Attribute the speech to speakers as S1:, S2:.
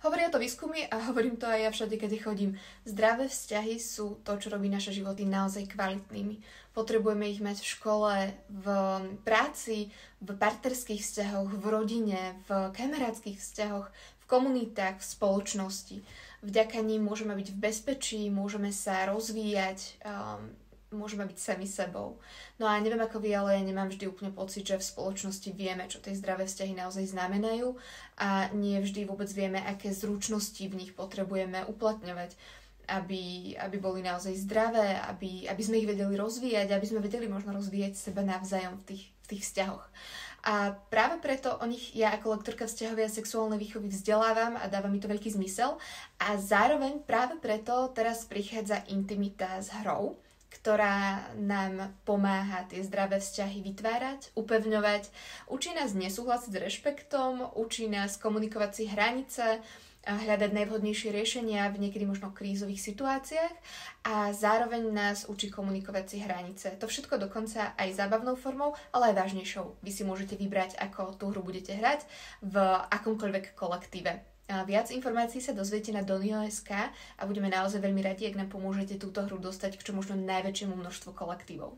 S1: Hovoria to výskumy a hovorím to aj ja všade, keď chodím. Zdravé vzťahy sú to, čo robí naše životy naozaj kvalitnými. Potrebujeme ich mať v škole, v práci, v partnerských vzťahoch, v rodine, v kamarátskych vzťahoch, v komunitách, v spoločnosti. Vďaka nim môžeme byť v bezpečí, môžeme sa rozvíjať, môžeme byť sami sebou. No a neviem ako vy, ale ja nemám vždy úplne pocit, že v spoločnosti vieme, čo tie zdravé vzťahy naozaj znamenajú a nie vždy vôbec vieme, aké zručnosti v nich potrebujeme uplatňovať, aby boli naozaj zdravé, aby sme ich vedeli rozvíjať, aby sme vedeli možno rozvíjať seba navzájom v tých vzťahoch. A práve preto o nich ja ako lektorka vzťahovej a sexuálnej výchovy vzdelávam a dáva mi to veľký zmysel. A zároveň práve preto teraz prichádza intimita s hrou, ktorá nám pomáha tie zdravé vzťahy vytvárať, upevňovať, učí nás nesúhlasiť s rešpektom, učí nás komunikovať si hranice, hľadať najvhodnejšie riešenia v niekedy možno krízových situáciách a zároveň nás učí komunikovať si hranice. To všetko dokonca aj zábavnou formou, ale aj vážnejšou. Vy si môžete vybrať, ako tú hru budete hrať v akomkoľvek kolektíve. Viac informácií sa dozviete na donio.sk a budeme naozaj veľmi radi, ak nám pomôžete túto hru dostať k čo možno najväčšiemu množstvu kolektívov.